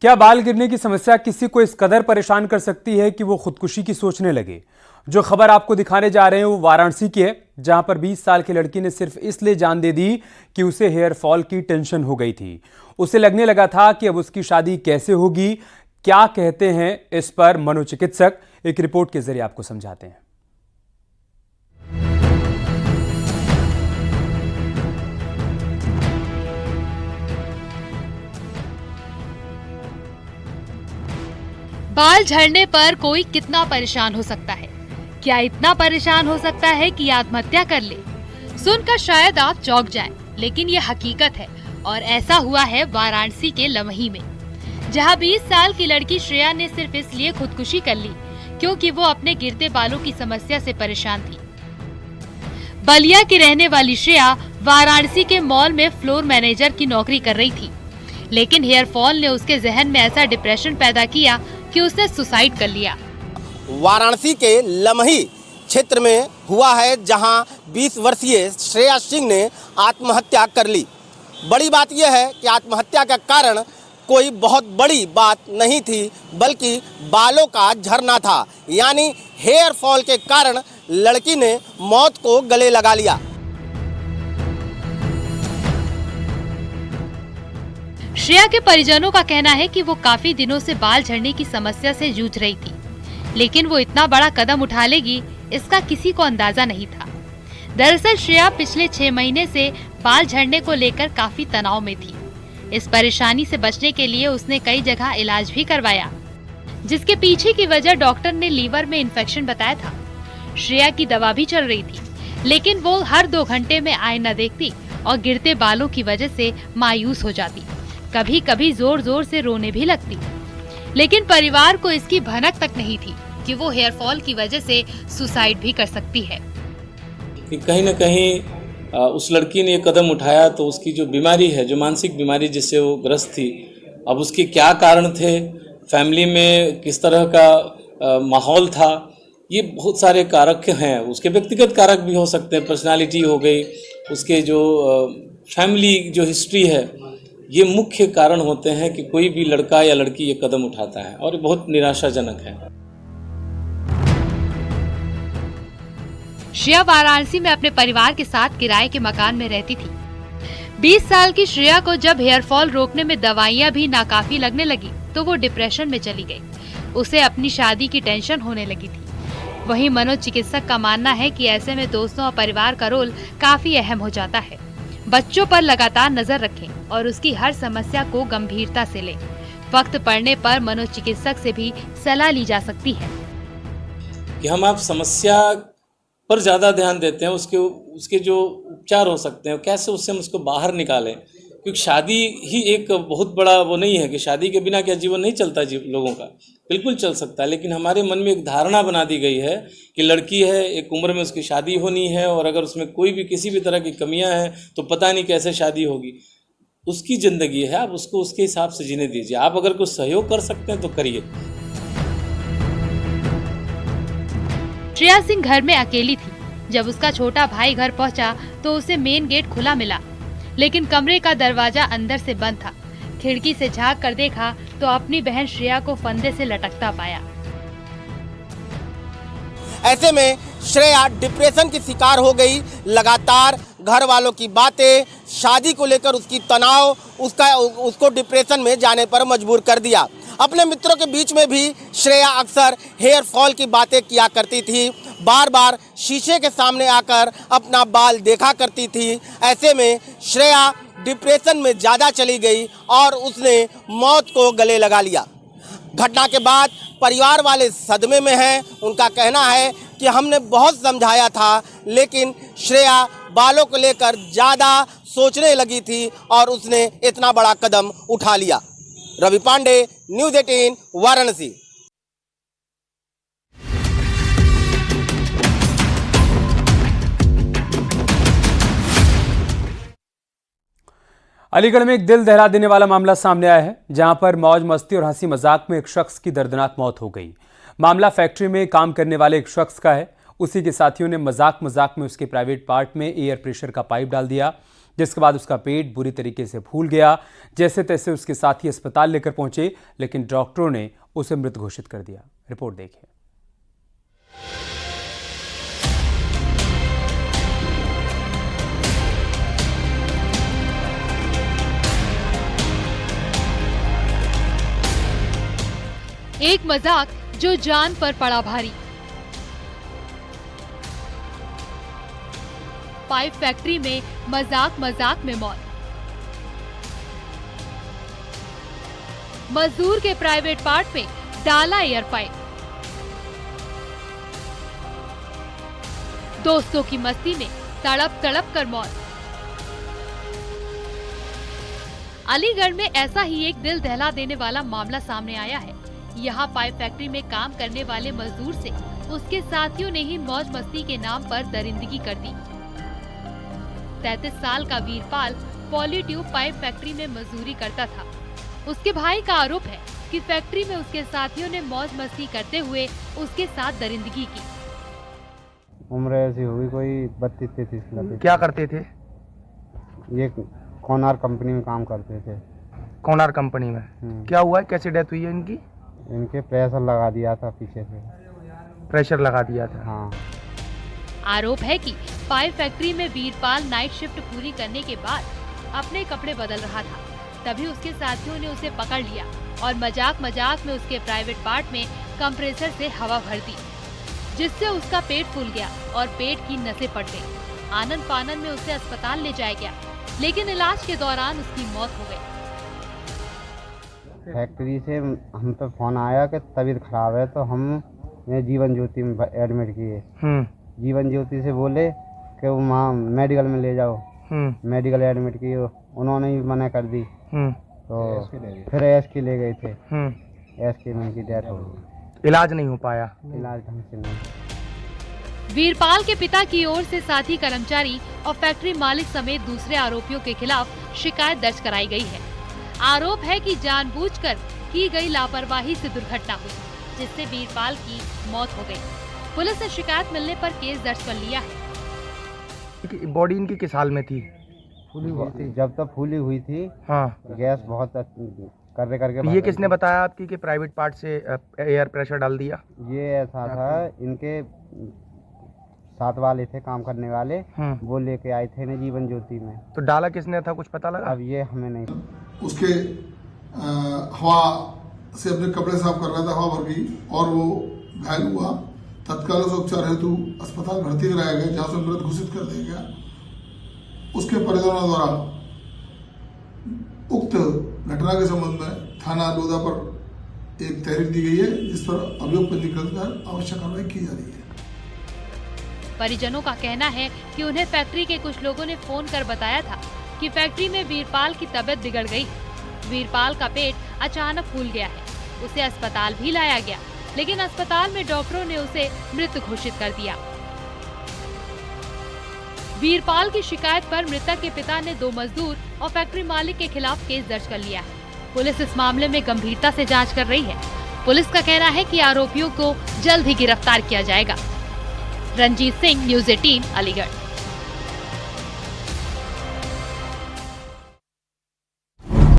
क्या बाल गिरने की समस्या किसी को इस कदर परेशान कर सकती है कि वो खुदकुशी की सोचने लगे? जो खबर आपको दिखाने जा रहे हैं वो वाराणसी की है, जहां पर 20 साल की लड़की ने सिर्फ इसलिए जान दे दी कि उसे हेयर फॉल की टेंशन हो गई थी। उसे लगने लगा था कि अब उसकी शादी कैसे होगी। क्या कहते हैं इस पर मनोचिकित्सक, एक रिपोर्ट के जरिए आपको समझाते हैं। बाल झड़ने पर कोई कितना परेशान हो सकता है? क्या इतना परेशान हो सकता है कि आत्महत्या कर ले? सुनकर शायद आप चौंक जाएं, लेकिन ये हकीकत है और ऐसा हुआ है वाराणसी के लमही में, जहां 20 साल की लड़की श्रेया ने सिर्फ इसलिए खुदकुशी कर ली क्योंकि वो अपने गिरते बालों की समस्या से परेशान थी। बलिया की रहने वाली श्रेया वाराणसी के मॉल में फ्लोर मैनेजर की नौकरी कर रही थी, लेकिन हेयर फॉल ने उसके जहन में ऐसा डिप्रेशन पैदा किया कि उसने सुसाइड कर लिया। वाराणसी के लमही क्षेत्र में हुआ है, जहां 20 वर्षीय श्रेया सिंह ने आत्महत्या कर ली। बड़ी बात यह है कि आत्महत्या का कारण कोई बहुत बड़ी बात नहीं थी, बल्कि बालों का झरना था। यानी हेयर फॉल के कारण लड़की ने मौत को गले लगा लिया। श्रेया के परिजनों का कहना है कि वो काफी दिनों से बाल झड़ने की समस्या से जूझ रही थी, लेकिन वो इतना बड़ा कदम उठा लेगी इसका किसी को अंदाजा नहीं था। दरअसल श्रेया पिछले 6 महीने से बाल झड़ने को लेकर काफी तनाव में थी। इस परेशानी से बचने के लिए उसने कई जगह इलाज भी करवाया, जिसके पीछे की वजह डॉक्टर ने लीवर में इन्फेक्शन बताया था। श्रेया की दवा भी चल रही थी, लेकिन वो हर 2 घंटे में आईना देखती और गिरते बालों की वजह से मायूस हो जाती। कभी कभी जोर जोर से रोने भी लगती, लेकिन परिवार को इसकी भनक तक नहीं थी कि वो हेयर फॉल की वजह से सुसाइड भी कर सकती है। कि कहीं न कहीं उस लड़की ने ये कदम उठाया तो उसकी जो बीमारी है, जो मानसिक बीमारी जिससे वो ग्रस्त थी, अब उसके क्या कारण थे, फैमिली में किस तरह का माहौल था, ये बहुत सारे कारक हैं। उसके व्यक्तिगत कारक भी हो सकते हैं, पर्सनालिटी हो गई, उसके जो फैमिली जो हिस्ट्री है, ये मुख्य कारण होते हैं कि कोई भी लड़का या लड़की ये कदम उठाता है, और बहुत निराशाजनक है। श्रेया वाराणसी में अपने परिवार के साथ किराए के मकान में रहती थी। 20 साल की श्रेया को जब हेयर फॉल रोकने में दवाइयां भी नाकाफी लगने लगी तो वो डिप्रेशन में चली गई। उसे अपनी शादी की टेंशन होने लगी थी। वहीं मनोचिकित्सक का मानना है कि ऐसे में दोस्तों और परिवार का रोल काफी अहम हो जाता है। बच्चों पर लगातार नजर रखें और उसकी हर समस्या को गंभीरता से लें। वक्त पड़ने पर मनोचिकित्सक से भी सलाह ली जा सकती है। कि हम आप समस्या पर ज़्यादा ध्यान देते हैं, उसके जो उपचार हो सकते हैं, कैसे उससे हम उसको बाहर निकालें। क्योंकि शादी ही एक बहुत बड़ा वो नहीं है कि शादी के बिना क्या जीवन नहीं चलता लोगों का, बिल्कुल चल सकता है। लेकिन हमारे मन में एक धारणा बना दी गई है कि लड़की है, एक उम्र में उसकी शादी होनी है, और अगर उसमें कोई भी किसी भी तरह की कमियां हैं तो पता नहीं कैसे शादी होगी। उसकी ज़िंदगी है, आप उसको उसके हिसाब से जीने दीजिए। आप अगर कुछ सहयोग कर सकते हैं तो करिए। श्रेया सिंह घर में अकेली थी। जब उसका छोटा भाई घर पहुंचा तो उसे मेन गेट खुला मिला, लेकिन कमरे का दरवाजा अंदर से बंद था। खिड़की से झांक कर देखा तो अपनी बहन श्रेया को फंदे से लटकता पाया। ऐसे में श्रेया डिप्रेशन की शिकार हो गई। लगातार घर वालों की बातें, शादी को लेकर उसकी तनाव उसको डिप्रेशन में जाने पर मजबूर कर दिया। अपने मित्रों के बीच में भी श्रेया अक्सर हेयर फॉल की बातें किया करती थी। बार बार शीशे के सामने आकर अपना बाल देखा करती थी। ऐसे में श्रेया डिप्रेशन में ज़्यादा चली गई और उसने मौत को गले लगा लिया। घटना के बाद परिवार वाले सदमे में हैं। उनका कहना है कि हमने बहुत समझाया था, लेकिन श्रेया बालों को लेकर ज़्यादा सोचने लगी थी और उसने इतना बड़ा कदम उठा लिया। रवि पांडे, न्यूज़ 18 वाराणसी। अलीगढ़ में एक दिल दहला देने वाला मामला सामने आया है, जहां पर मौज मस्ती और हंसी मजाक में एक शख्स की दर्दनाक मौत हो गई। मामला फैक्ट्री में काम करने वाले एक शख्स का है। उसी के साथियों ने मजाक मजाक में उसके प्राइवेट पार्ट में एयर प्रेशर का पाइप डाल दिया। जिसके बाद उसका पेट बुरी तरीके से फूल गया। जैसे तैसे उसके साथी अस्पताल लेकर पहुंचे, लेकिन डॉक्टरों ने उसे मृत घोषित कर दिया। रिपोर्ट देखिए। एक मजाक जो जान पर पड़ा भारी। पाइप फैक्ट्री में मजाक में मौत। मजदूर के प्राइवेट पार्ट में डाला एयर पाइप। दोस्तों की मस्ती में तड़प कर मौत। अलीगढ़ में ऐसा ही एक दिल दहला देने वाला मामला सामने आया है। यहाँ पाइप फैक्ट्री में काम करने वाले मजदूर से उसके साथियों ने ही मौज मस्ती के नाम पर दरिंदगी कर दी। 33 साल का वीरपाल पॉलीट्यूब पाइप फैक्ट्री में मजदूरी करता था। उसके भाई का आरोप है कि फैक्ट्री में उसके साथियों ने मौज मस्ती करते हुए उसके साथ दरिंदगी की। उम्र ऐसी होगी कोई 32-33। क्या करते थे? ये कोनार कंपनी में काम करते थे। कोनार कंपनी में क्या हुआ है? कैसे डेथ हुई है इनकी? इनके प्रेशर लगा दिया था पीछे से। प्रेशर लगा दिया था? हाँ। आरोप है कि पाइप फैक्ट्री में वीरपाल नाइट शिफ्ट पूरी करने के बाद अपने कपड़े बदल रहा था। तभी उसके साथियों ने उसे पकड़ लिया और मजाक में उसके प्राइवेट पार्ट में कंप्रेसर से हवा भर दी, जिससे उसका पेट फूल गया और पेट की नसें फट गई। आनंद फानन में उसे अस्पताल ले जाया गया, लेकिन इलाज के दौरान उसकी मौत हो गई। फैक्ट्री से हम पे फोन आया कि तबीयत खराब है, तो हम जीवन ज्योति में एडमिट किए। जीवन ज्योति से बोले कि वो वहाँ मेडिकल में ले जाओ। मेडिकल एडमिट किए, उन्होंने भी मना कर दी। तो फिर एसके ले गए थे। एसके में उनकी डेथ हो गई। इलाज नहीं हो पाया? इलाज ढंग से नहीं। वीरपाल के पिता की ओर से साथी कर्मचारी और फैक्ट्री मालिक समेत दूसरे आरोपियों के खिलाफ शिकायत दर्ज कराई गई है। आरोप है कि जानबूझकर की गई लापरवाही से दुर्घटना हुई, जिससे वीरपाल की मौत हो गई। पुलिस ने शिकायत मिलने पर केस दर्ज कर लिया है। बॉडी इनकी किस हाल में थी? फूली हुई थी। जब तक फूली हुई थी, हाँ, गैस बहुत करके ये किसने बताया आपकी कि प्राइवेट पार्ट से एयर प्रेशर डाल दिया? ये ऐसा था, इनके साथ वाले थे काम करने वाले, वो लेके आए थे ना जीवन ज्योति में। तो डाला किसने था, कुछ पता लगा? अब ये हमें नहीं। उसके हवा से अपने कपड़े साफ कर रहा था, हवा भर गई और वो घायल हुआ। तत्काल उसे उपचार हेतु अस्पताल भर्ती कराया गया, जहां से मृत घोषित कर दिया गया। उसके परिजनों द्वारा उक्त घटना के संबंध में थाना लोधा पर एक तहरीर दी गई है, जिस पर अभियोग पंजीकृत कर आवश्यक कार्रवाई की जा रही है। परिजनों का कहना है कि उन्हें फैक्ट्री के कुछ लोगों ने फोन कर बताया था कि फैक्ट्री में वीरपाल की तबीयत बिगड़ गई। वीरपाल का पेट अचानक फूल गया है। उसे अस्पताल भी लाया गया, लेकिन अस्पताल में डॉक्टरों ने उसे मृत घोषित कर दिया। वीरपाल की शिकायत पर मृतक के पिता ने 2 मजदूर और फैक्ट्री मालिक के खिलाफ केस दर्ज कर लिया है। पुलिस इस मामले में गंभीरता से जांच कर रही है। पुलिस का कहना है कि आरोपियों को जल्द ही गिरफ्तार किया जाएगा। रंजीत सिंह, न्यूज़ 18, अलीगढ़।